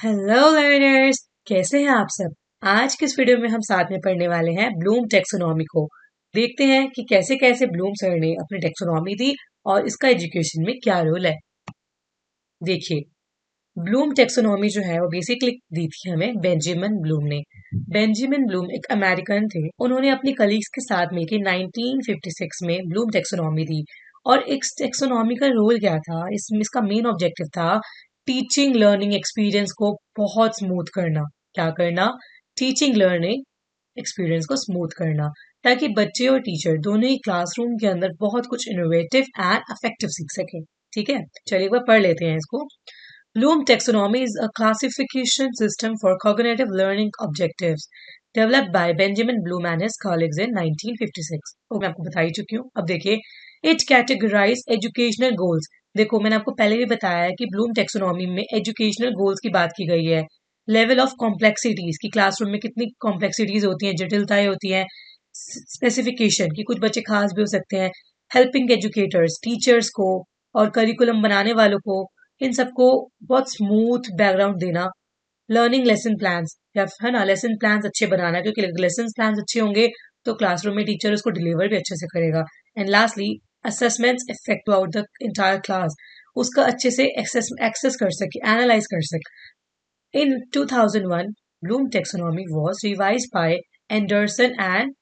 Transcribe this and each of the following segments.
Hello learners, कैसे हैं आप सब। आज की इस वीडियो में हम साथ में पढ़ने वाले हैं ब्लूम टेक्सोनॉमी को। देखते हैं कि कैसे कैसे ब्लूम सर ने अपनी टेक्सोनॉमी दी और इसका एजुकेशन में क्या रोल है। देखिए, ब्लूम टेक्सोनॉमी जो है वो बेसिकली दी थी हमें बेंजामिन ब्लूम ने। बेंजामिन ब्लूम एक अमेरिकन थे। उन्होंने अपनी कलीग्स के साथ मिलकर 1956 में ब्लूम टेक्सोनॉमी दी। और इस टेक्सोनॉमी का रोल क्या था, इसमें इसका मेन ऑब्जेक्टिव था टीचिंग लर्निंग एक्सपीरियंस को बहुत स्मूथ करना। क्या करना? टीचिंग लर्निंग एक्सपीरियंस को स्मूथ करना, ताकि बच्चे और टीचर दोनों ही क्लासरूम के अंदर बहुत कुछ इनोवेटिव एंड अफेक्टिव सीख सकें। ठीक है, चलिए एक बार पढ़ लेते हैं इसको। Bloom taxonomy is a classification system for cognitive learning objectives developed by Benjamin Bloom and his colleagues in 1956। वो मैं आपको बता ही चुकी हूँ। अब देखिए, it categorize educational goals। देखो, मैंने आपको पहले भी बताया है कि ब्लूम टेक्सोनॉमी में एजुकेशनल गोल्स की बात की गई है। लेवल ऑफ कॉम्प्लेक्सिटीज की क्लासरूम में कितनी कॉम्प्लेक्सिटीज होती हैं, जटिलताएं होती हैं। स्पेसिफिकेशन की कुछ बच्चे खास भी हो सकते हैं। हेल्पिंग एजुकेटर्स, टीचर्स को और करिकुलम बनाने वालों को, इन सबको बहुत स्मूथ बैकग्राउंड देना। लर्निंग लेसन प्लान्स, या है ना, लेसन प्लान्स अच्छे बनाना, क्योंकि लेसन प्लान्स अच्छे होंगे तो क्लासरूम में टीचर उसको डिलीवर भी अच्छे से करेगा। And lastly, assessments effect through out the entire class, उसका अच्छे से एक्सेस कर सके, एनालाइज कर सके। In 2001, Bloom taxonomy was revised by Anderson and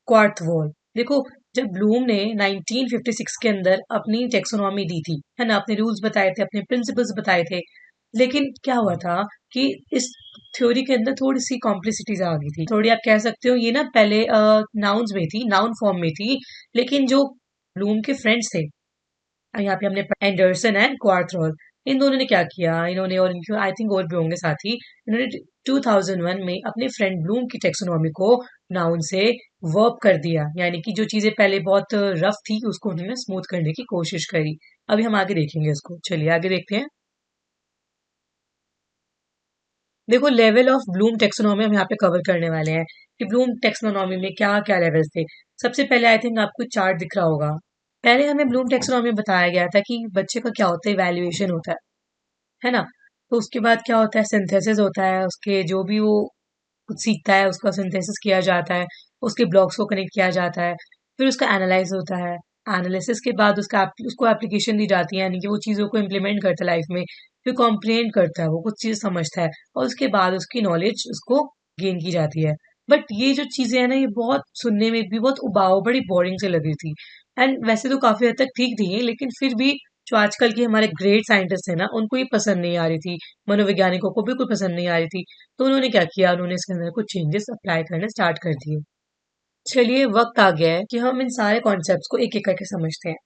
क्वार्थवॉल। देखो, जब ब्लूम ने 1956 के अंदर अपनी टेक्सोनॉमी दी थी, है ना, अपने रूल्स बताए थे, अपने प्रिंसिपल्स बताए थे, लेकिन क्या हुआ था कि इस थ्योरी के अंदर थोड़ी सी कॉम्प्लिसिटीज आ गई थी। थोड़ी आप कह सकते हो, ये ना पहले नाउन्स में थी, नाउन फॉर्म में थी, लेकिन जो ब्लूम के फ्रेंड्स थे, यहाँ पे हमने एंडरसन एंड क्वार्थरॉल, इन दोनों ने क्या किया, इन्होंने और इनके आई थिंक और भी होंगे साथी, इन्होंने 2001 में अपने फ्रेंड ब्लूम की टेक्सोनॉमी को नाउन से वर्ब कर दिया। यानी कि जो चीजें पहले बहुत रफ थी उसको उन्होंने स्मूथ करने की कोशिश करी। अभी हम आगे देखेंगे इसको, चलिए आगे देखते हैं। देखो, लेवल ऑफ ब्लूम टेक्सोनॉमी हम यहाँ पे कवर करने वाले हैं कि ब्लूम टेक्सोनॉमी में क्या क्या लेवल्स थे। सबसे पहले आई थिंक आपको चार्ट दिख रहा होगा। पहले हमें ब्लूम टेक्सोनॉमी में बताया गया था कि बच्चे का क्या होता है, इवैल्यूएशन होता है ना। तो उसके बाद क्या होता है, सिंथेसिस होता है, उसके जो भी वो कुछ सीखता है उसका सिंथेसिस किया जाता है, उसके ब्लॉक्स को कनेक्ट किया जाता है, फिर उसका एनालाइज होता है। एनालिसिस के बाद उसको एप्लीकेशन दी जाती है, यानी कि वो चीज़ों को इम्प्लीमेंट करता है लाइफ में। फिर कॉम्प्रिहेंड करता है, वो कुछ चीज़ समझता है, और उसके बाद उसकी नॉलेज उसको गेन की जाती है। बट ये जो चीज़ें हैं ना, ये बहुत सुनने में भी बहुत उबाऊ, बड़ी बोरिंग से लग रही थी। एंड वैसे तो काफ़ी हद तक ठीक थी, लेकिन फिर भी जो आजकल के हमारे ग्रेट साइंटिस्ट हैं ना, उनको ये पसंद नहीं आ रही थी, मनोवैज्ञानिकों को बिल्कुल पसंद नहीं आ रही थी। तो उन्होंने क्या किया, उन्होंने इसके अंदर कुछ चेंजेस अप्लाई करने स्टार्ट कर दिए। चलिए, वक्त आ गया है कि हम इन सारे कॉन्सेप्ट्स को एक एक करके समझते हैं।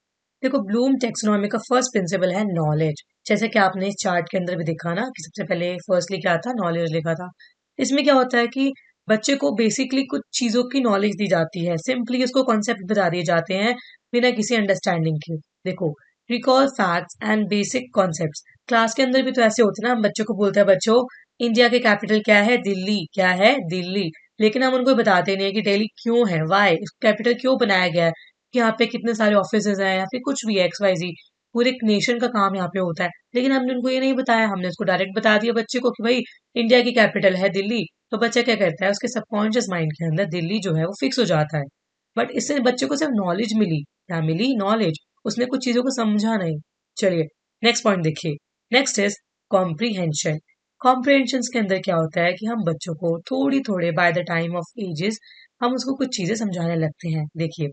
देखो, ब्लूम टेक्सोनॉमी का फर्स्ट प्रिंसिपल है नॉलेज। जैसे कि आपने इस चार्ट के अंदर भी देखा ना कि सबसे पहले फर्स्टली क्या था, नॉलेज लिखा था। इसमें क्या होता है कि बच्चे को बेसिकली कुछ चीजों की नॉलेज दी जाती है, सिंपली उसको कॉन्सेप्ट बता दिए जाते हैं बिना किसी अंडरस्टैंडिंग के। देखो, recall facts and basic concepts. Class के अंदर भी तो ऐसे होते हैं ना, हम बच्चों को बोलते हैं, बच्चों इंडिया के कैपिटल क्या है, दिल्ली। क्या है, दिल्ली। लेकिन हम उनको बताते नहीं है कि दिल्ली क्यों है, वाई, कैपिटल क्यों बनाया गया है, कि यहाँ पे कितने सारे ऑफिसेज हैं, या फिर कुछ भी एक्स वाई जी, पूरे एक नेशन का काम यहाँ पे होता है। लेकिन हमने उनको ये नहीं बताया, हमने उसको डायरेक्ट बता दिया बच्चे को कि भाई इंडिया की कैपिटल है दिल्ली। तो बच्चा क्या करता है, उसके सबकॉन्शियस माइंड के अंदर दिल्ली जो है वो फिक्स हो जाता है। बट इससे बच्चे को सिर्फ नॉलेज मिली, क्या मिली, नॉलेज। उसने कुछ चीजों को समझा नहीं। चलिए, नेक्स्ट पॉइंट देखिए। Next is comprehension. कॉम्प्रीहेंशन के अंदर क्या होता है कि हम बच्चों को थोड़ी थोड़े by the time of ages हम उसको कुछ चीजें समझाने लगते हैं। देखिए,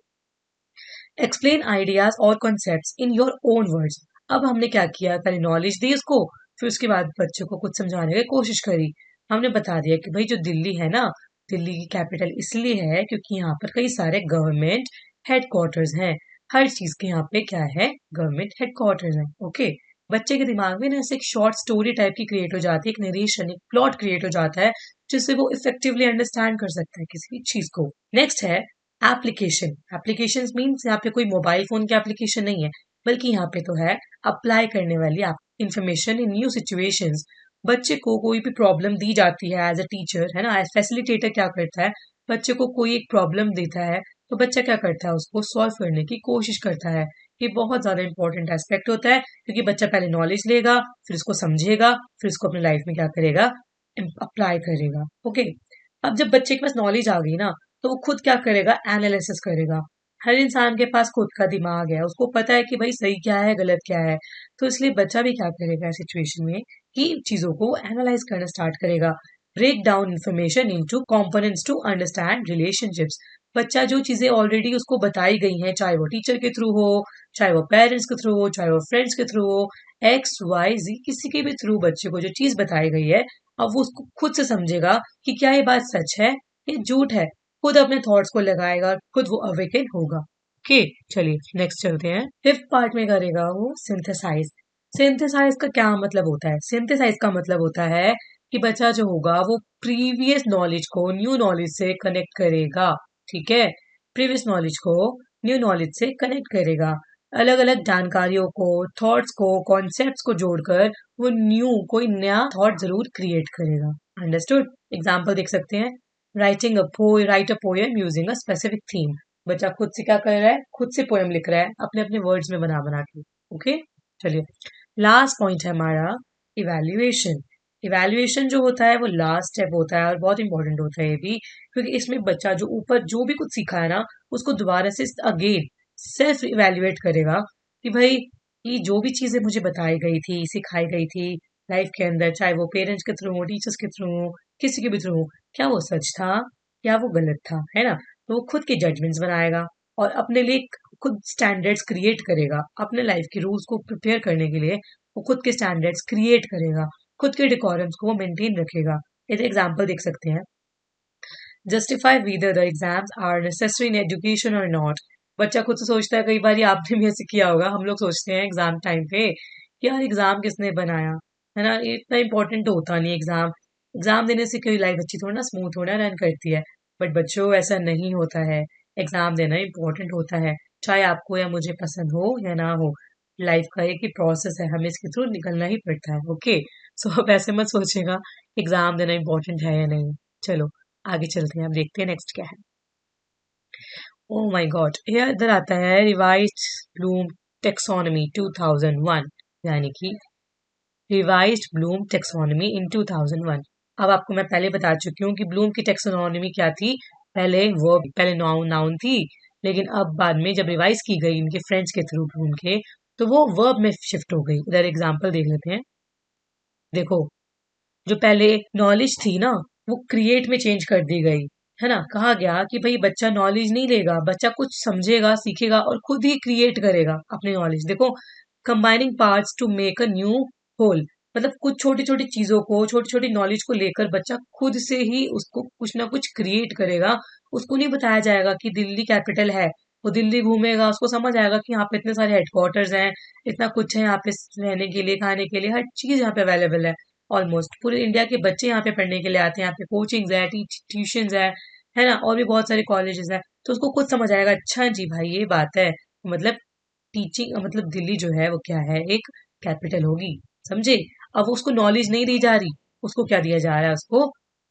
एक्सप्लेन आइडियाज और concepts in your own words. अब हमने क्या किया, पहले नॉलेज दी उसको, फिर उसके बाद बच्चों को कुछ समझाने की कोशिश करी। हमने बता दिया कि भाई जो दिल्ली है ना, दिल्ली की कैपिटल इसलिए है क्योंकि यहाँ पर कई सारे गवर्नमेंट हेडक्वार्टर्स हैं। हर चीज के यहाँ पे क्या है, गवर्नमेंट हेडक्वार्टर्स हैं। ओके, बच्चे के दिमाग में ना ऐसे एक शॉर्ट स्टोरी टाइप की क्रिएट हो जाती है, एक नरेशन, एक प्लॉट क्रिएट हो जाता है, जिससे वो इफेक्टिवली अंडरस्टैंड कर सकता है किसी भी चीज को। नेक्स्ट है एप्लीकेशन। एप्लीकेशन मीन्स यहाँ पे कोई मोबाइल फोन की एप्लीकेशन नहीं है, बल्कि यहाँ पे तो है अप्लाई करने वाली इंफॉर्मेशन इन न्यू सिचुएशंस। बच्चे को कोई भी प्रॉब्लम दी जाती है एज अ टीचर, है ना, एज फैसिलिटेटर क्या करता है, बच्चे को कोई एक प्रॉब्लम देता है तो बच्चा क्या करता है, उसको सॉल्व करने की कोशिश करता है। ये बहुत ज़्यादा इंपॉर्टेंट एस्पेक्ट होता है क्योंकि बच्चा पहले नॉलेज लेगा, फिर उसको समझेगा, फिर उसको अपनी लाइफ में क्या करेगा, अप्लाई करेगा। ओके, अब जब बच्चे के पास नॉलेज आ गई ना, तो वो खुद क्या करेगा, एनालिसिस करेगा। हर इंसान के पास खुद का दिमाग है, उसको पता है कि भाई सही क्या है, गलत क्या है। तो इसलिए बच्चा भी क्या करेगा सिचुएशन में कि चीज़ों को एनालाइज करना स्टार्ट करेगा। Break down information into components to understand relationships. बच्चा जो चीज़ें ऑलरेडी उसको बताई गई हैं, चाहे वो टीचर के थ्रू हो, चाहे वो पेरेंट्स के थ्रू हो, चाहे वो फ्रेंड्स के थ्रू हो, एक्स वाई जी किसी के भी थ्रू बच्चे को जो चीज़ बताई गई है, अब वो उसको खुद से समझेगा कि क्या ये बात सच है, ये झूठ है। खुद अपने थॉट्स को लगाएगा, खुद वो अवेकन होगा। ओके, चलिए नेक्स्ट चलते हैं। फिफ्थ पार्ट में करेगा वो सिंथेसाइज। सिंथेसाइज का क्या मतलब होता है? सिंथेसाइज का मतलब होता है कि बच्चा जो होगा वो प्रीवियस नॉलेज को न्यू नॉलेज से कनेक्ट करेगा। ठीक है, प्रीवियस नॉलेज को न्यू नॉलेज से कनेक्ट करेगा। अलग अलग जानकारियों को, थॉट्स को, कॉन्सेप्ट्स को जोड़कर वो कोई नया थॉट जरूर क्रिएट करेगा। अंडरस्टूड? एग्जाम्पल देख सकते हैं। Right a poem using a specific theme. बच्चा खुद से क्या कर रहा है, खुद से पोएम लिख रहा है अपने अपने वर्ड्स में बना बना के। ओके, चलिए लास्ट पॉइंट है हमारा इवैल्यूएशन। इवैल्यूएशन जो होता है वो लास्ट स्टेप होता है और बहुत इंपॉर्टेंट होता है ये भी, क्योंकि इसमें बच्चा जो ऊपर जो भी कुछ सीखा है ना, उसको दोबारा से अगेन सेल्फ इवैल्यूएट करेगा कि भाई ये जो भी चीजें मुझे बताई गई थी, सिखाई गई थी लाइफ के अंदर, चाहे वो पेरेंट्स के थ्रू हो, टीचर्स के थ्रू हो, किसी के भी थ्रू हो, क्या वो सच था या वो गलत था, है ना? तो वो खुद के जजमेंट्स बनाएगा और अपने लिए खुद स्टैंडर्ड्स क्रिएट करेगा। अपने लाइफ के रूल्स को प्रिपेयर करने के लिए वो खुद के स्टैंडर्ड्स क्रिएट करेगा, खुद के डिकोरम्स को वो मेंटेन रखेगा। ये एग्जाम्पल देख सकते हैं। Justify whether the exams are necessary in education or not। बच्चा खुद से सोचता है, कई बार ये आपने भी ऐसे किया होगा, हम लोग सोचते हैं एग्जाम टाइम पे कि यार एग्जाम किसने बनाया, है ना? ये इतना इंपॉर्टेंट तो होता नहीं एग्जाम। एग्जाम देने से कोई लाइफ अच्छी थोड़ा ना स्मूथ थोड़ा रन करती है। बट बच्चों ऐसा नहीं होता है। एग्जाम देना इंपॉर्टेंट होता है, चाहे आपको या मुझे पसंद हो या ना हो। लाइफ का एक ही प्रोसेस है, हमें इसके थ्रू निकलना ही पड़ता है। ओके, सो अब ऐसे मत सोचेगा एग्जाम देना इंपॉर्टेंट है या नहीं। चलो आगे चलते हैं, अब देखते हैं नेक्स्ट क्या है। ओ माय गॉड, ये इधर आता है रिवाइज्ड ब्लूम टेक्सोनॉमी 2001, यानी कि रिवाइज्ड ब्लूम टेक्सोनॉमी इन 2001। अब आपको मैं पहले बता चुकी हूँ कि ब्लूम की टेक्सोनॉमी क्या थी। पहले नाउन नाउन थी, लेकिन अब बाद में जब रिवाइज की गई इनके फ्रेंड्स के थ्रू ब्लूम के, तो वो वर्ब में शिफ्ट हो गई। इधर एग्जाम्पल देख लेते हैं। देखो, जो पहले नॉलेज थी ना, वो क्रिएट में चेंज कर दी गई, है ना? कहा गया कि भाई बच्चा नॉलेज नहीं लेगा, बच्चा कुछ समझेगा, सीखेगा और खुद ही क्रिएट करेगा अपनी नॉलेज। देखो, combining parts to make a new whole. मतलब कुछ छोटी छोटी चीजों को, छोटी छोटी नॉलेज को लेकर बच्चा खुद से ही उसको कुछ ना कुछ क्रिएट करेगा। उसको नहीं बताया जाएगा कि दिल्ली कैपिटल है। वो दिल्ली घूमेगा, उसको समझ आएगा कि यहाँ पे इतने सारे हेडक्वार्टर्स हैं, इतना कुछ है यहाँ पे, रहने के लिए, खाने के लिए, हर चीज यहाँ पे अवेलेबल है। ऑलमोस्ट पूरे इंडिया के बच्चे यहाँ पे पढ़ने के लिए आते हैं। यहाँ पे कोचिंग्स है, ट्यूशंस है ना? और भी बहुत सारे कॉलेजेस हैं। तो उसको खुद समझ आएगा, अच्छा जी भाई ये बात है, मतलब टीचिंग मतलब दिल्ली जो है वो क्या है, एक कैपिटल होगी। समझे? अब उसको नॉलेज नहीं दी जा रही, उसको क्या दिया जा रहा है, उसको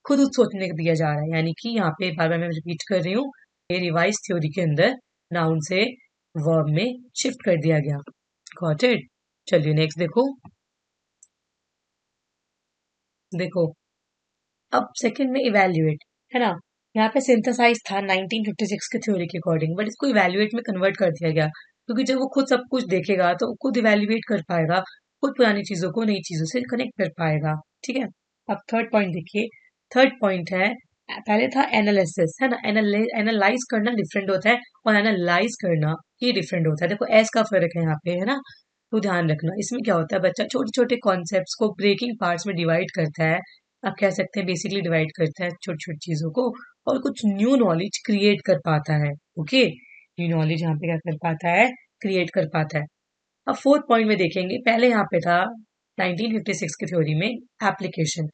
खुद सोचने को दिया जा रहा है। यानी कि यहाँ पे बार बार मैं रिपीट कर रही हूँ, ये रिवाइज थ्योरी के अंदर नाउन से वर्ब में शिफ्ट कर दिया गया। Got it? चलिए नेक्स्ट देखो। देखो, अब सेकंड में इवैल्यूएट, है ना? यहाँ पे सिंथेसाइज था 1956 के थ्योरी के अकॉर्डिंग, बट इसको इवैल्यूएट में कन्वर्ट कर दिया गया क्योंकि जब वो खुद सब कुछ देखेगा तो वो खुद इवैल्यूएट कर पाएगा, खुद पुरानी चीजों को नई चीजों से कनेक्ट कर पाएगा। ठीक है, अब थर्ड पॉइंट देखिए। थर्ड पॉइंट है, पहले था एनालिसिस, है ना? एनालाइज करना डिफरेंट होता है और एनालाइज करना ये डिफरेंट होता है। देखो एस का फर्क है यहाँ पे, है ना? तो ध्यान रखना, इसमें क्या होता है, बच्चा छोटे छोटे कॉन्सेप्ट्स को ब्रेकिंग पार्ट्स में डिवाइड करता है। आप कह सकते हैं बेसिकली डिवाइड करता है छोटी छोटी चीजों को, और कुछ न्यू नॉलेज क्रिएट कर पाता है। ओके, न्यू नॉलेज यहाँ पे क्या कर पाता है, क्रिएट कर पाता है। अब फोर्थ पॉइंट में देखेंगे, पहले यहाँ पे था 1956 की थ्योरी में एप्लीकेशन।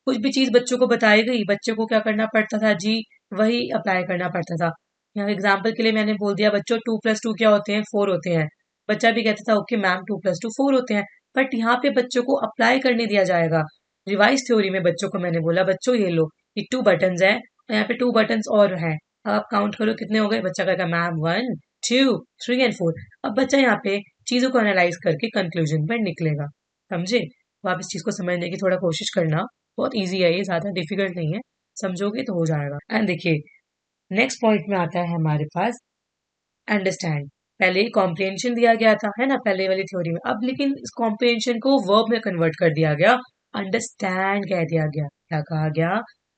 कुछ भी चीज बच्चों को बताई गई, बच्चों को क्या करना पड़ता था जी, वही अप्लाई करना पड़ता था। यहाँ एग्जाम्पल के लिए मैंने बोल दिया बच्चों 2+2 क्या होते हैं, 4 होते हैं। बच्चा भी कहता था ओके मैम 2+2 4 होते हैं। बट यहाँ पे बच्चों को अप्लाई करने दिया जाएगा। रिवाइज थ्योरी में बच्चों को मैंने बोला बच्चों ये लो, ये 2 बटन है और यहाँ पे 2 बटन और हैं। अब आप काउंट करो कितने हो गए, बच्चा कहेगा मैम 1 2, 3 एंड 4। अब बच्चा यहाँ पे चीजों को एनालाइज करके कंक्लूजन पर निकलेगा। समझे? तो आप इस चीज को समझने की थोड़ा कोशिश करना। बहुत ईजी है, ये ज्यादा डिफिकल्ट नहीं है, समझोगे तो हो जाएगा। एंड देखिए, नेक्स्ट पॉइंट में आता है हमारे पास अंडरस्टैंड। पहले कॉम्प्रिहेंशन दिया गया था, है ना, पहले वाली थ्योरी में। अब लेकिन इस कॉम्प्रिहेंशन को वर्ब में कन्वर्ट कर दिया गया, अंडरस्टैंड कह दिया गया। क्या कहा गया?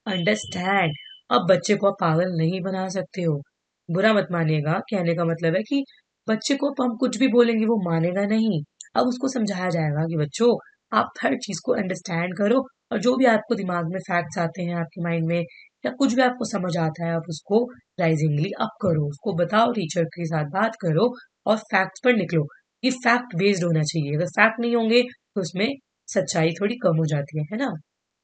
अंडरस्टैंड। अब बच्चे को आप पागल नहीं बना सकते हो। बुरा मत मानिएगा, कहने का मतलब है कि बच्चे को हम कुछ भी बोलेंगे वो मानेगा नहीं। अब उसको समझाया जाएगा कि बच्चों, आप हर चीज को अंडरस्टैंड करो, और जो भी आपको दिमाग में फैक्ट्स आते हैं आपके माइंड में, या कुछ भी आपको समझ आता है, आप उसको राइजिंगली अप करो, उसको बताओ, टीचर के साथ बात करो और फैक्ट्स पर निकलो। ये फैक्ट बेस्ड होना चाहिए। अगर फैक्ट नहीं होंगे तो उसमें सच्चाई थोड़ी कम हो जाती है ना।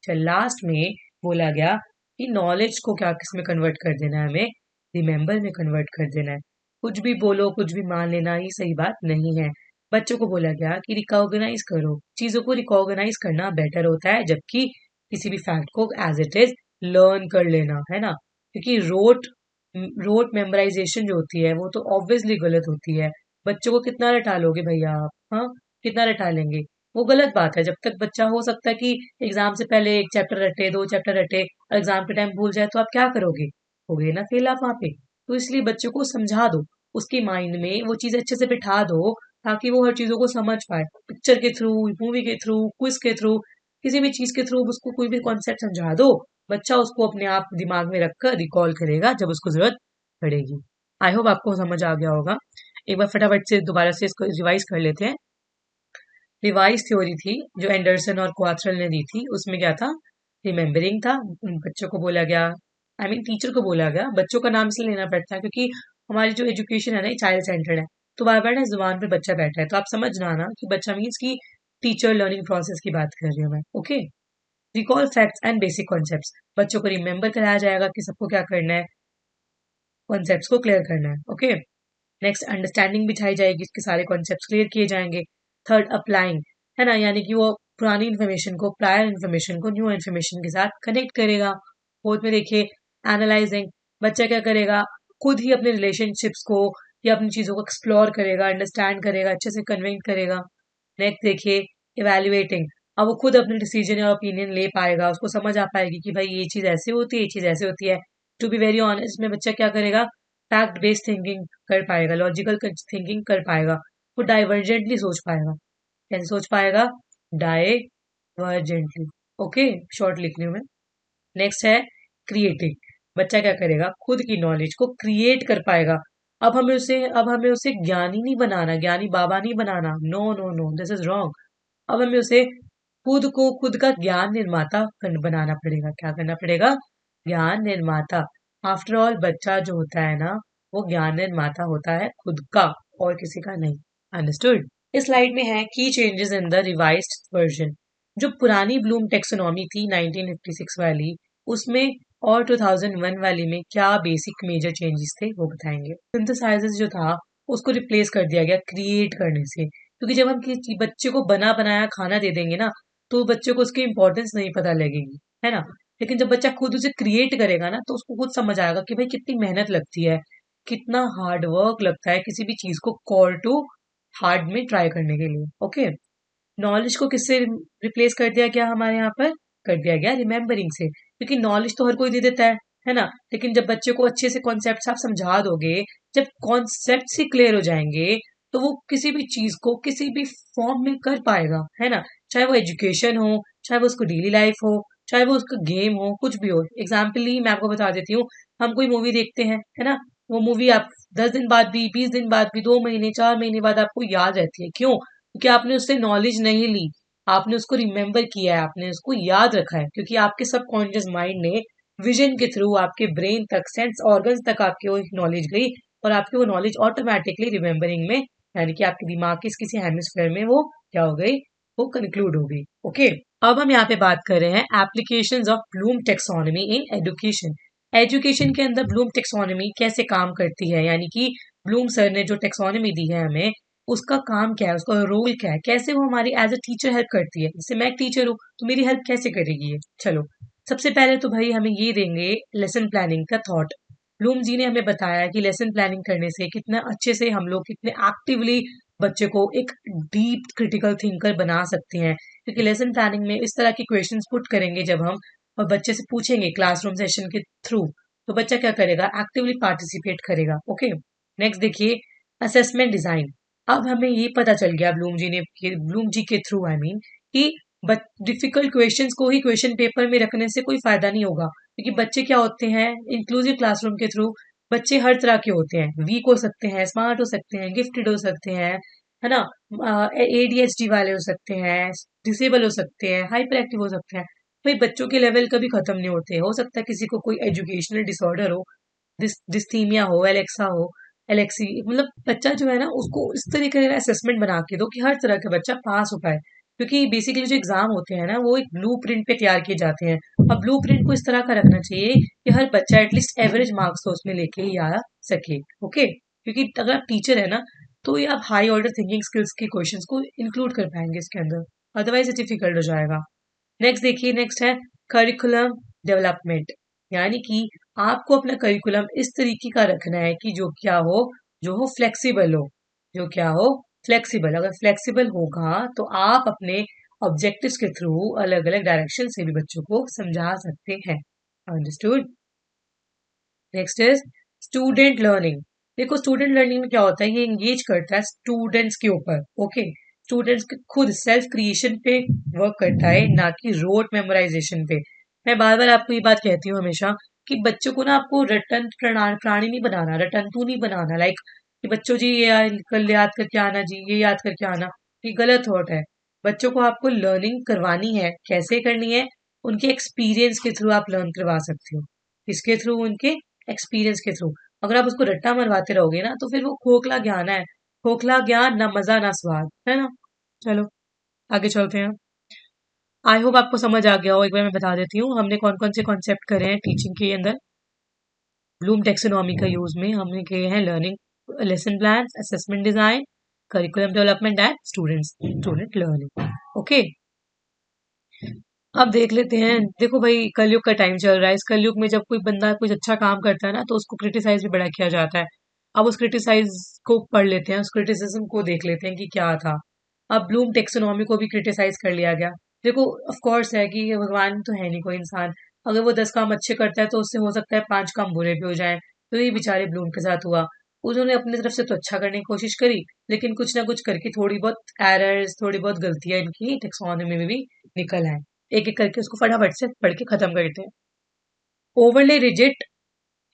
चल, लास्ट में बोला गया कि नॉलेज को क्या किस में कन्वर्ट कर देना है, हमें रिमेंबर में कन्वर्ट कर देना है। कुछ भी बोलो, कुछ भी मान लेना, ये सही बात नहीं है। बच्चों को बोला गया कि रिकॉग्नाइज करो, चीजों को रिकॉग्नाइज करना बेटर होता है, जबकि किसी भी फैक्ट को एज इट इज लर्न कर लेना, है ना। क्योंकि रोट रोट मेमोराइजेशन जो होती है वो तो ऑब्वियसली गलत होती है। बच्चों को कितना रटा लोगे भैया आप? हाँ, कितना रटा लेंगे? वो गलत बात है। जब तक बच्चा, हो सकता है कि एग्जाम से पहले एक चैप्टर रटे, 2 चैप्टर रटे, और एग्जाम के टाइम भूल जाए, तो आप क्या करोगे? हो गए ना फेल आप वहां पे। तो इसलिए बच्चों को समझा दो, उसके माइंड में वो चीज अच्छे से बिठा दो, ताकि वो हर चीजों को समझ पाए। पिक्चर के थ्रू, मूवी के थ्रू, क्विज के थ्रू, किसी भी चीज के थ्रू उसको कोई भी कॉन्सेप्ट समझा दो, बच्चा उसको अपने आप दिमाग में रखकर रिकॉल करेगा जब उसको जरूरत पड़ेगी। आई होप आपको समझ आ गया होगा। एक बार फटाफट से दोबारा से इसको रिवाइज कर लेते हैं। रिवाइज थ्योरी थी जो एंडरसन और क्वाथरल ने दी थी, उसमें क्या था? रिमेम्बरिंग था। बच्चों को बोला गया, आई मीन टीचर को बोला गया, बच्चों का नाम इसलिए लेना पड़ता है क्योंकि हमारी जो एजुकेशन है ना, चाइल्ड सेंटर्ड है। तो बार बार ना जुबान पे बच्चा बैठा है, तो आप समझना ना कि बच्चा मीन्स की टीचर लर्निंग प्रोसेस की बात कर रही हूँ मैं। Okay. Recall facts and basic concepts, बच्चों को रिमेंबर कराया जाएगा कि सबको क्या करना है, कॉन्सेप्ट्स को क्लियर करना है। ओके। नेक्स्ट, अंडरस्टैंडिंग बिठाई जाएगी, इसके सारे कॉन्सेप्ट्स क्लियर किए जाएंगे। थर्ड, अप्लाइंग, है ना, यानी कि वो पुरानी इन्फॉर्मेशन को, प्रायर इन्फॉर्मेशन को न्यू इन्फॉर्मेशन के साथ कनेक्ट करेगा। फोर्थ में देखिए, एनालाइजिंग, बच्चा क्या करेगा? खुद ही अपने रिलेशनशिप्स को या अपनी चीजों को एक्सप्लोर करेगा, अंडरस्टैंड करेगा, अच्छे से कन्विंस करेगा। नेक्स्ट देखिए, इवेल्युएटिंग, अब वो खुद अपने डिसीजन या ओपिनियन ले पाएगा, उसको समझ आ पाएगी कि भाई ये चीज ऐसे होती है, ये चीज ऐसे होती है। टू बी वेरी ऑनेस्ट में बच्चा क्या करेगा? फैक्ट बेस्ड थिंकिंग कर पाएगा, लॉजिकल थिंकिंग कर पाएगा, वो डाइवर्जेंटली सोच पाएगा। कैसे सोच पाएगा? डाइवर्जेंटली। ओके, शॉर्ट लिख रही हूँ मैं। नेक्स्ट है क्रिएटिंग, बच्चा क्या करेगा? खुद की नॉलेज को क्रिएट कर पाएगा। अब हमें उसे ज्ञानी नहीं बनाना, ज्ञानी बाबा नहीं बनाना। No no no, this is wrong. अब हमें उसे खुद का ज्ञान निर्माता बनाना पड़ेगा। क्या करना पड़ेगा? ज्ञान निर्माता। आफ्टर ऑल बच्चा जो होता है ना, वो ज्ञान निर्माता होता है खुद का, और किसी का नहीं। अंडरस्टूड? इस स्लाइड में है की changes in the revised version. जो पुरानी ब्लूम टेक्सोनॉमी थी 1956 वाली, उसमें और 2001 वाली में क्या बेसिक मेजर चेंजेस थे वो बताएंगे। सिंथेसाइजेस जो था उसको रिप्लेस कर दिया गया क्रिएट करने से, क्योंकि जब हम किसी बच्चे को बना बनाया खाना दे देंगे ना, तो बच्चे को उसकी इंपॉर्टेंस नहीं पता लगेगी, है ना। लेकिन जब बच्चा खुद उसे क्रिएट करेगा ना, तो उसको खुद समझ आएगा कि भाई कितनी मेहनत लगती है, कितना हार्ड वर्क लगता है किसी भी चीज को कॉल टू हार्ड में ट्राई करने के लिए। ओके। नॉलेज को किससे रिप्लेस कर दिया गया हमारे यहाँ पर? कर दिया गया रिमेम्बरिंग से, क्योंकि नॉलेज तो हर कोई दे देता है ना। लेकिन जब बच्चे को अच्छे से कॉन्सेप्ट आप समझा दोगे, जब कॉन्सेप्ट ही क्लियर हो जाएंगे, तो वो किसी भी चीज को किसी भी फॉर्म में कर पाएगा, है ना। चाहे वो एजुकेशन हो, चाहे वो उसको डेली लाइफ हो, चाहे वो उसका गेम हो, कुछ भी हो। एग्जाम्पली मैं आपको बता देती हूँ, हम कोई मूवी देखते हैं, है ना। वो मूवी आप 10 दिन बाद भी, 20 दिन बाद भी, 2 महीने, 4 महीने बाद आपको याद रहती है। क्यों? क्योंकि आपने उससे नॉलेज नहीं ली, आपने उसको रिमेम्बर किया है, आपने उसको याद रखा है, क्योंकि आपके सबकॉन्शियस माइंड ने विजन के थ्रू आपके ब्रेन तक, सेंस ऑर्गन्स तक आपकी वो नॉलेज गई, और आपकी वो नॉलेज ऑटोमेटिकली रिमेम्बरिंग में, यानी कि आपके दिमाग के किसी हेमिस्फेयर में वो क्या हो गई? वो कंक्लूड हो गई। ओके। अब हम यहाँ पे बात कर रहे हैं applications of Bloom taxonomy in education. Education के अंदर ब्लूम टेक्सोनॉमी कैसे काम करती है, यानी कि ब्लूम सर ने जो टेक्सोनॉमी दी है हमें, उसका काम क्या है, उसका रोल क्या है, कैसे वो हमारी एज अ टीचर हेल्प करती है। जैसे मैं एक टीचर हूँ, तो मेरी हेल्प कैसे करेगी ये? चलो, सबसे पहले तो भाई हमें ये देंगे लेसन प्लानिंग का थॉट। ब्लूम जी ने हमें बताया कि लेसन प्लानिंग करने से कितना अच्छे से हम लोग कितने एक्टिवली बच्चे को एक डीप क्रिटिकल थिंकर बना सकते हैं, क्योंकि लेसन प्लानिंग में इस तरह के क्वेश्चंस पुट करेंगे जब हम और बच्चे से पूछेंगे क्लासरूम सेशन के थ्रू, तो बच्चा क्या करेगा, एक्टिवली पार्टिसिपेट करेगा। ओके, नेक्स्ट देखिए असेसमेंट डिजाइन। अब हमें ये पता चल गया ब्लूम जी के थ्रू आई मीन कि डिफिकल्ट क्वेश्चंस को ही क्वेश्चन पेपर में रखने से कोई फायदा नहीं होगा, क्योंकि बच्चे क्या होते हैं, इंक्लूसिव क्लासरूम के थ्रू बच्चे हर तरह के होते हैं, वीक हो सकते हैं, स्मार्ट हो सकते हैं, गिफ्टेड हो सकते हैं, है ना, एडीएचडी वाले हो सकते हैं, डिसेबल हो सकते हैं, हाइपर एक्टिव हो सकते हैं। भाई बच्चों के लेवल कभी खत्म नहीं होते, हो सकता है किसी को कोई एजुकेशनल डिसऑर्डर हो, डिस्थीमिया हो, एलेक्सा हो, एलेक्सी, मतलब बच्चा जो है ना उसको इस तरीके का असेसमेंट बना के दो कि हर तरह का बच्चा पास हो पाए, क्योंकि बेसिकली जो एग्जाम होते हैं ना वो एक ब्लू प्रिंट पे तैयार किए जाते हैं। अब ब्लू प्रिंट को इस तरह का रखना चाहिए कि हर बच्चा एटलीस्ट एवरेज मार्क्स तो उसमें लेके ही आ सके। ओके, क्योंकि अगर आप टीचर है ना तो ये आप हाई ऑर्डर थिंकिंग स्किल्स के क्वेश्चंस को इंक्लूड कर पाएंगे इसके अंदर, अदरवाइज डिफिकल्ट हो जाएगा। नेक्स्ट देखिए, नेक्स्ट है करिकुलम डेवलपमेंट, यानी कि आपको अपना करिकुलम इस तरीके का रखना है कि जो हो फ्लेक्सिबल हो, जो क्या हो फ्लेक्सिबल। अगर फ्लेक्सिबल होगा तो आप अपने ऑब्जेक्टिव्स के थ्रू अलग अलग डायरेक्शन से भी बच्चों को समझा सकते हैं। Understood. Next is student learning. देखो स्टूडेंट लर्निंग में क्या होता है, ये एंगेज करता है स्टूडेंट्स के ऊपर। ओके, स्टूडेंट्स खुद सेल्फ क्रिएशन पे वर्क करता है, ना कि रोट मेमोराइजेशन पे। मैं बार बार आपको ये बात कहती हूँ हमेशा कि बच्चों को ना आपको रटन प्राणी नहीं बनाना, रटंतु नहीं बनाना, लाइक कि बच्चों जी ये कल याद करके आना, जी ये याद करके आना, ये गलत थॉट है। बच्चों को आपको लर्निंग करवानी है, कैसे करनी है, उनके एक्सपीरियंस के थ्रू आप लर्न करवा सकते हो। किसके थ्रू, उनके एक्सपीरियंस के थ्रू। अगर आप उसको रट्टा मरवाते रहोगे ना तो फिर वो खोखला ज्ञान है, खोखला ज्ञान, ना मजा ना स्वाद, है ना। चलो आगे चलते हैं। आई होप आपको समझ आ गया हो, एक बार मैं बता देती हूँ हमने कौन कौन से कॉन्सेप्ट करे हैं टीचिंग के अंदर। ब्लूम टेक्सोनॉमी का यूज में हमने किए हैं learning lesson plan, assessment design, curriculum development and student learning. Okay, अब देख लेते हैं। देखो भाई कलयुग का टाइम चल रहा है, इस कलयुग में जब कोई बंदा कुछ अच्छा काम करता है ना तो उसको क्रिटिसाइज भी बड़ा किया जाता है। अब उस क्रिटिसाइज को पढ़ लेते हैं, उस क्रिटिसिज्म को देख लेते हैं कि क्या था। अब ब्लूम टेक्सोनॉमी को भी क्रिटिसाइज कर लिया गया। देखो ऑफ कोर्स है कि ये भगवान तो है नहीं कोई इंसान, अगर वो 10 काम अच्छे करता है तो उससे हो सकता है 5 काम बुरे भी हो जाएं। तो ये बेचारे ब्लूम के साथ हुआ, उन्होंने अपनी तरफ से तो अच्छा करने की कोशिश करी, लेकिन कुछ ना कुछ करके थोड़ी बहुत एरर्स, थोड़ी बहुत गलतियां इनकी टेक्सोनॉमी में भी निकल आए। एक एक करके उसको फटाफट से पढ़ के खत्म करते हैं। ओवरले रिजिड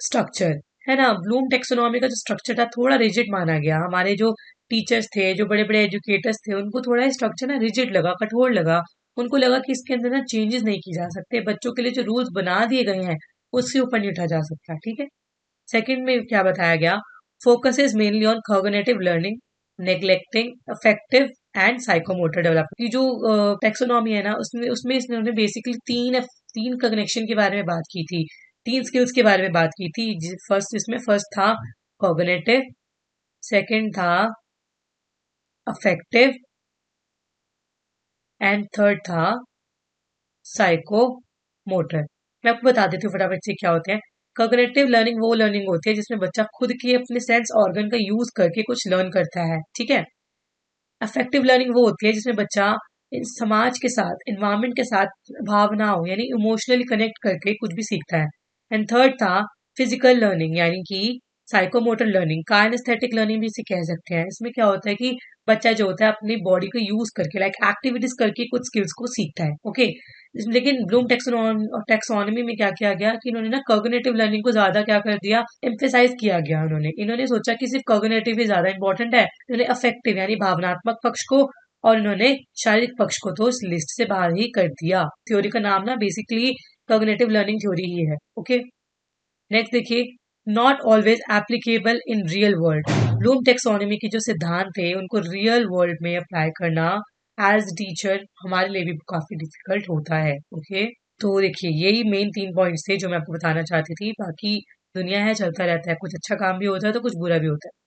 स्ट्रक्चर, है ना, ब्लूम टेक्सोनॉमी का जो स्ट्रक्चर था थोड़ा रिजिड माना गया। हमारे जो टीचर्स थे, जो बड़े बड़े एजुकेटर्स थे, उनको थोड़ा स्ट्रक्चर ना रिजिड लगा, कठोर लगा। उनको लगा कि इसके अंदर ना चेंजेस नहीं की जा सकते, बच्चों के लिए जो रूल्स बना दिए गए हैं उसके ऊपर नहीं उठा जा सकता। ठीक है, सेकंड में क्या बताया गया, focus is mainly on cognitive learning, neglecting affective and psychomotor development. की जो टेक्सोनॉमी है ना उसमें उसमें इसने बेसिकली तीन तीन कनेक्शन के बारे में बात की थी, तीन स्किल्स के बारे में बात की थी। फर्स्ट था कॉग्निटिव, सेकंड था अफेक्टिव एंड थर्ड था साइकोमोटर। मैं आपको बता देती हूँ फटाफट से क्या होते हैं। कॉग्निटिव लर्निंग वो लर्निंग होती है जिसमें बच्चा खुद के अपने सेंस ऑर्गन का यूज करके कुछ लर्न करता है। ठीक है, अफेक्टिव लर्निंग वो होती है जिसमें बच्चा समाज के साथ, इन्वायरमेंट के साथ भावनाओं यानी इमोशनली कनेक्ट करके कुछ भी सीखता है। एंड थर्ड था फिजिकल लर्निंग, यानी कि साइकोमोटर लर्निंग, काइनेस्थेटिक लर्निंग भी इसे कह सकते हैं। इसमें क्या होता है कि बच्चा जो होता है अपनी बॉडी को यूज करके, लाइक एक्टिविटीज करके कुछ स्किल्स को सीखता है। ओके, लेकिन ब्लूम टेक्सोनॉमी में क्या किया गया कि इन्होंने ना कॉग्निटिव लर्निंग को ज्यादा क्या कर दिया, एम्फेसाइज किया गया। इन्होंने सोचा कि सिर्फ कॉग्निटिव ही ज्यादा इंपॉर्टेंट है, इन्होंने अफेक्टिव यानी भावनात्मक पक्ष को और इन्होंने शारीरिक पक्ष को तो इस लिस्ट से बाहर ही कर दिया। थ्योरी का नाम ना बेसिकली कॉग्निटिव लर्निंग थ्योरी ही है। ओके, नेक्स्ट देखिए, not always applicable in real world. Bloom taxonomy के जो सिद्धांत थे उनको रियल वर्ल्ड में अप्लाई करना एज टीचर हमारे लिए भी काफी डिफिकल्ट होता है। ओके, तो देखिए यही मेन 3 पॉइंट्स थे जो मैं आपको बताना चाहती थी। बाकी दुनिया है, चलता रहता है, कुछ अच्छा काम भी होता है तो कुछ बुरा भी होता है।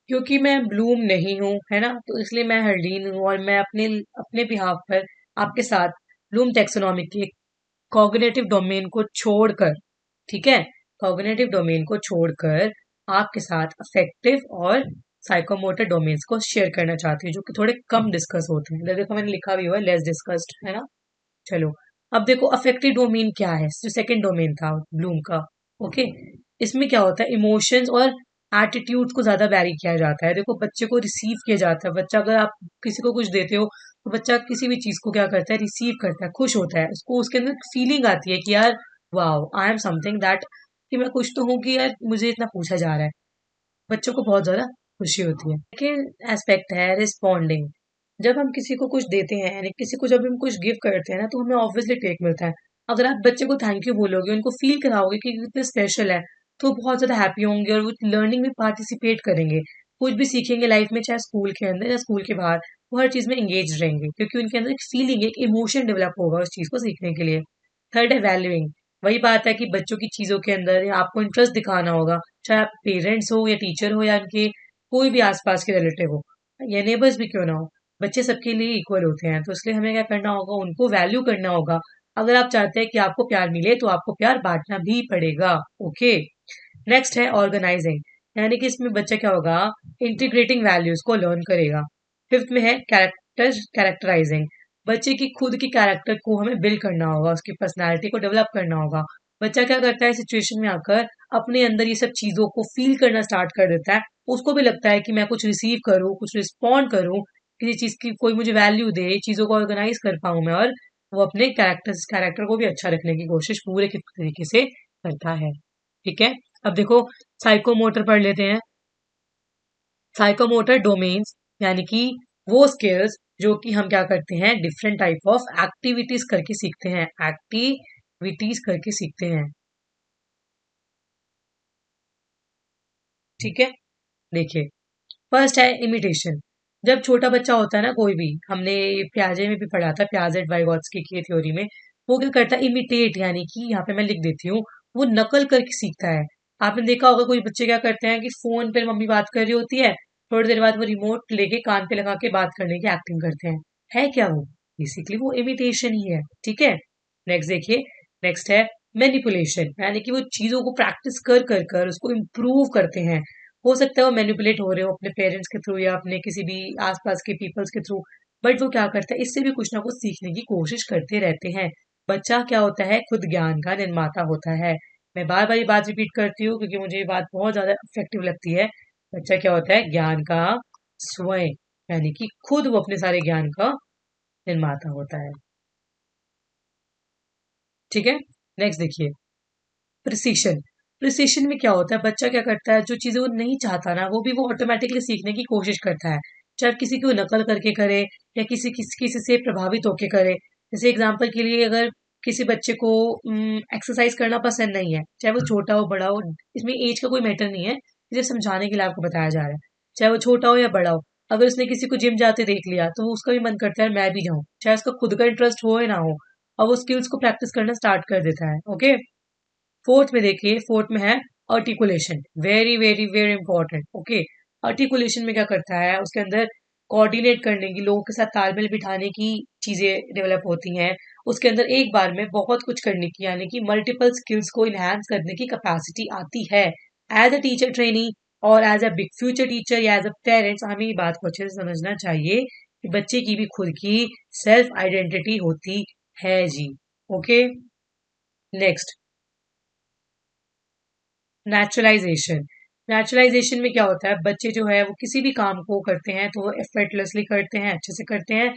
क्योंकि मैं ब्लूम नहीं हूँ, है ना, तो इसलिए मैं हरलीन हूँ और मैं अपने अपने बिहाफ पर आपके साथ ब्लूम टेक्सोनॉमी के कॉग्निटिव डोमेन को छोड़कर, ठीक है, कॉग्निटिव डोमेन को छोड़कर आपके साथ अफेक्टिव और साइकोमोटर डोमेन्स को शेयर करना चाहती हूँ, जो कि थोड़े कम डिस्कस होते हैं। देखो मैंने लिखा भी हुआ है लेस डिस्कस्ड, है ना। चलो, अब देखो अफेक्टिव डोमेन क्या है, जो सेकंड डोमेन था ब्लूम का। ओके, इसमें क्या होता है, इमोशंस और एटीट्यूड को ज्यादा वैरी किया जाता है। देखो बच्चे को रिसीव किया जाता है, बच्चा अगर आप किसी को कुछ देते हो तो बच्चा किसी भी चीज को क्या करता है, रिसीव करता है, खुश होता है, उसको उसके अंदर फीलिंग आती है कि यार wow I am something that, कि मैं कुछ तो हूँ कि यार मुझे इतना पूछा जा रहा है। बच्चों को बहुत ज्यादा खुशी होती है। सेकेंड एस्पेक्ट है रिस्पॉन्डिंग। जब हम किसी को कुछ देते हैं, यानी किसी को जब हम कुछ गिव करते हैं ना, तो हमें ऑब्वियसली टेक मिलता है। अगर आप बच्चे को थैंक यू बोलोगे, उनको फील कराओगे कि कितने स्पेशल है, तो बहुत ज्यादा हैप्पी होंगे और वो लर्निंग में पार्टिसिपेट करेंगे। कुछ भी सीखेंगे लाइफ में, चाहे स्कूल के अंदर या स्कूल के बाहर, वो हर चीज में एंगेज रहेंगे, क्योंकि उनके अंदर एक फीलिंग, एक इमोशन डेवलप होगा उस चीज को सीखने के लिए। थर्ड है वैल्यूइंग। वही बात है कि बच्चों की चीजों के अंदर या आपको इंटरेस्ट दिखाना होगा, चाहे आप पेरेंट्स हो या टीचर हो या उनके कोई भी आसपास के रिलेटिव हो या नेबर्स भी क्यों ना हो। बच्चे सबके लिए इक्वल होते हैं, तो इसलिए हमें क्या करना होगा, उनको वैल्यू करना होगा। अगर आप चाहते हैं कि आपको प्यार मिले, तो आपको प्यार बांटना भी पड़ेगा। ओके, नेक्स्ट है ऑर्गेनाइजिंग, यानी कि इसमें बच्चा क्या होगा, इंटीग्रेटिंग वैल्यूज को लर्न करेगा। फिफ्थ में है कैरेक्टराइजिंग। बच्चे की खुद की कैरेक्टर को हमें बिल्ड करना होगा, उसकी पर्सनैलिटी को डेवलप करना होगा। बच्चा क्या करता है, सिचुएशन में आकर अपने अंदर ये सब चीजों को फील करना स्टार्ट कर देता है। उसको भी लगता है कि मैं कुछ रिसीव करूँ, कुछ रिस्पॉन्ड करूँ, किसी चीज की कोई मुझे वैल्यू दे, चीजों को ऑर्गेनाइज कर पाऊं मैं, और वो अपने कैरेक्टर को भी अच्छा रखने की कोशिश पूरे के तरीके से करता है। ठीक है, अब देखो साइकोमोटर पढ़ लेते हैं। साइकोमोटर डोमेन्स यानी कि वो स्किल्स जो कि हम क्या करते हैं, डिफरेंट टाइप ऑफ एक्टिविटीज करके सीखते हैं, एक्टिविटीज करके सीखते हैं। ठीक है, देखिए फर्स्ट है इमिटेशन। जब छोटा बच्चा होता है ना, कोई भी, हमने प्याजे में भी पढ़ा था, प्याजेट वाइगोत्स्की की थ्योरी में, वो क्या करता है, इमिटेट, यानी कि यहाँ पे मैं लिख देती हूँ, वो नकल करके सीखता है। आपने देखा होगा कोई बच्चे क्या करते हैं कि फोन पे मम्मी बात कर रही होती है, थोड़ी देर बाद वो रिमोट लेके कान पे लगा के बात करने की एक्टिंग करते हैं। है क्या वो, बेसिकली वो इमिटेशन ही है। ठीक है, नेक्स्ट देखिए, नेक्स्ट है मैनिपुलेशन, यानी कि वो चीजों को प्रैक्टिस कर कर कर उसको इम्प्रूव करते हैं। हो सकता है वो मैनिपुलेट हो रहे हो अपने पेरेंट्स के थ्रू या अपने किसी भी आसपास के पीपल्स के थ्रू, बट वो क्या करता है, इससे भी कुछ ना कुछ सीखने की कोशिश करते रहते हैं। बच्चा क्या होता है, खुद ज्ञान का निर्माता होता है। मैं बार बार ये बात रिपीट करती हूँ क्योंकि मुझे ये बात बहुत ज्यादा इफेक्टिव लगती है। बच्चा क्या होता है, ज्ञान का स्वयं, यानी कि खुद वो अपने सारे ज्ञान का निर्माता होता है। ठीक है, नेक्स्ट देखिए, प्रिसिशन। प्रिसिशन में क्या होता है, बच्चा क्या करता है, जो चीजें वो नहीं चाहता ना, वो भी वो ऑटोमेटिकली सीखने की कोशिश करता है, चाहे किसी को नकल करके करे या किसी से प्रभावित होके करे। जैसे एग्जाम्पल के लिए, अगर किसी बच्चे को एक्सरसाइज करना पसंद नहीं है, चाहे वो छोटा हो बड़ा हो, इसमें एज का कोई मैटर नहीं है, इसे समझाने के लिए आपको बताया जा रहा है। चाहे वो छोटा हो या बड़ा हो, अगर उसने किसी को जिम जाते देख लिया, तो उसका भी मन करता है मैं भी जाऊं, चाहे उसका खुद का इंटरेस्ट हो या ना हो, और वो स्किल्स को प्रैक्टिस करना स्टार्ट कर देता है। ओके, फोर्थ में देखिए, फोर्थ में है articulation, very very very important. Okay, articulation में क्या करता है, उसके अंदर कोऑर्डिनेट करने की, लोगों के साथ तालमेल बिठाने की चीजें डेवलप होती हैं। उसके अंदर एक बार में बहुत कुछ करने की, यानी कि मल्टीपल स्किल्स को इनहेंस करने की कैपेसिटी आती है। एज अ टीचर ट्रेनी और as a big future teacher या एज अ पेरेंट्स, हमें ये बात को अच्छे से समझना चाहिए कि बच्चे की भी खुद की सेल्फ आइडेंटिटी होती है जी। Okay, next, naturalization. नेचुरलाइजेशन में क्या होता है, बच्चे जो है वो किसी भी काम को करते हैं तो वो एफर्टलेसली करते हैं, अच्छे से करते हैं,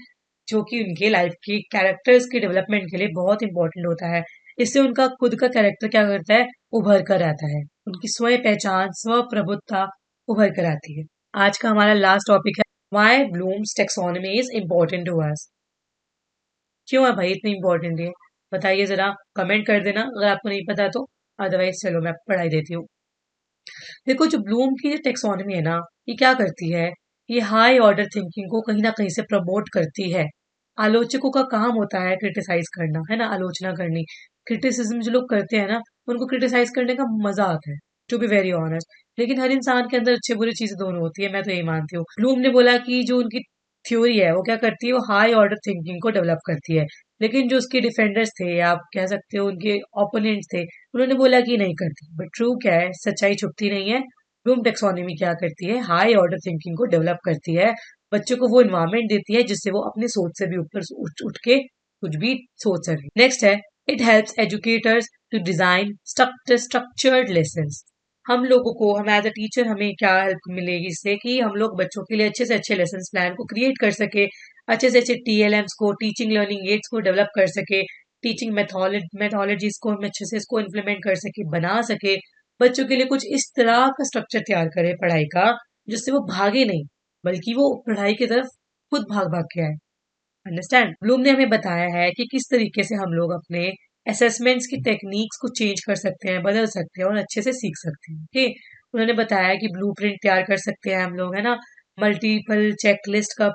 जो कि उनके लाइफ के कैरेक्टर्स के डेवलपमेंट के लिए बहुत इंपॉर्टेंट होता है। इससे उनका खुद का कैरेक्टर क्या करता है, उभर कर आता है, उनकी स्वयं पहचान, स्व प्रबुद्धता उभर कर आती है। आज का हमारा लास्ट टॉपिक है, why Bloom's taxonomy is important to us. क्यों है भाई इतनी इंपॉर्टेंट है, बताइए जरा, कमेंट कर देना अगर आपको नहीं पता तो, अदरवाइज चलो मैं पढ़ाई देती हूँ। देखो जो ब्लूम की टेक्सोनॉमी है ना, ये क्या करती है, ये हाई ऑर्डर थिंकिंग को कहीं ना कहीं से प्रमोट करती है। आलोचकों का काम होता है क्रिटिसाइज करना, है ना, आलोचना करनी। क्रिटिसिज्म जो लोग करते हैं ना, उनको क्रिटिसाइज करने का मजा आता है, टू बी वेरी ऑनेस्ट। लेकिन हर इंसान के अंदर अच्छी बुरी चीजें दोनों होती है, मैं तो यही मानती हूँ। ब्लूम ने बोला कि जो उनकी थ्योरी है वो क्या करती है, वो हाई ऑर्डर थिंकिंग को डेवलप करती है। लेकिन जो उसके डिफेंडर्स थे, या आप कह सकते हो उनके ओपोनेंट्स थे, उन्होंने बोला कि नहीं करती। बट ट्रू क्या है, सच्चाई छुपती नहीं है। ब्लूम टेक्सोनॉमी क्या करती है, हाई ऑर्डर थिंकिंग को डेवलप करती है, बच्चों को वो इन्वायरमेंट देती है जिससे वो अपने सोच से भी ऊपर उठ के कुछ भी सोच सके। नेक्स्ट है, it helps educators to design structured lessons. हम लोगों को, हम एज अ टीचर, हमें क्या हेल्प मिलेगी इससे कि हम लोग बच्चों के लिए अच्छे से अच्छे लेसन प्लान को क्रिएट कर सके, अच्छे से अच्छे टीएलएम्स को, टीचिंग लर्निंग एड्स को डेवलप कर सके, टीचिंग मेथोलॉजीज को हम अच्छे से इसको इम्प्लीमेंट कर सके, बना सके, बच्चों के लिए कुछ इस तरह का स्ट्रक्चर तैयार करे पढ़ाई का जिससे वो भागे नहीं, बल्कि वो पढ़ाई की तरफ खुद भाग भाग के आए। अंडरस्टैंड? ब्लूम ने हमें बताया है कि किस तरीके से हम लोग अपने असेसमेंट्स की टेक्निक्स को चेंज कर सकते हैं, बदल सकते हैं और अच्छे से सीख सकते हैं। ओके, उन्होंने बताया कि ब्लूप्रिंट तैयार कर सकते हैं हम लोग, है ना, मल्टीपल चेकलिस्ट का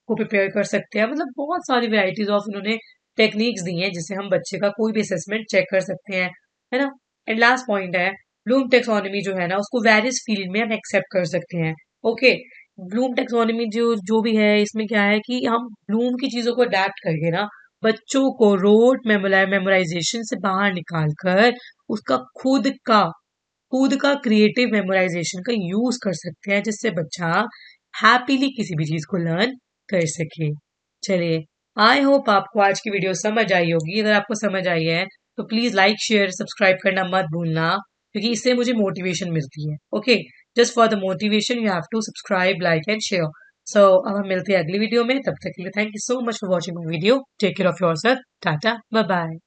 को प्रिपेयर कर सकते हैं, मतलब बहुत सारी वेराइटीज ऑफ उन्होंने टेक्निक्स दी हैं जिससे हम बच्चे का कोई भी असेसमेंट चेक कर सकते हैं, है ना। एंड लास्ट पॉइंट है, ब्लूम टेक्सोनॉमी जो है ना, उसको वेरियस फील्ड में हम एक्सेप्ट कर सकते हैं। ओके, ब्लूम टेक्सोनॉमी जो जो भी है, इसमें क्या है कि हम ब्लूम की चीजों को अडेप्ट करके ना बच्चों को रोट मेमोराइजेशन से बाहर निकाल कर उसका खुद का क्रिएटिव मेमोराइजेशन का यूज कर सकते हैं, जिससे बच्चा हैप्पीली किसी भी चीज को लर्न कर सके। चलिए, आई होप आपको आज की वीडियो समझ आई होगी। अगर आपको समझ आई है तो प्लीज लाइक शेयर सब्सक्राइब करना मत भूलना, क्योंकि इससे मुझे मोटिवेशन मिलती है। Okay, just for the motivation you have to subscribe, like and share. So अब हम मिलते हैं अगली वीडियो में, तब तक के लिए thank you so much for watching my video. Take care of yourself, tata, bye bye.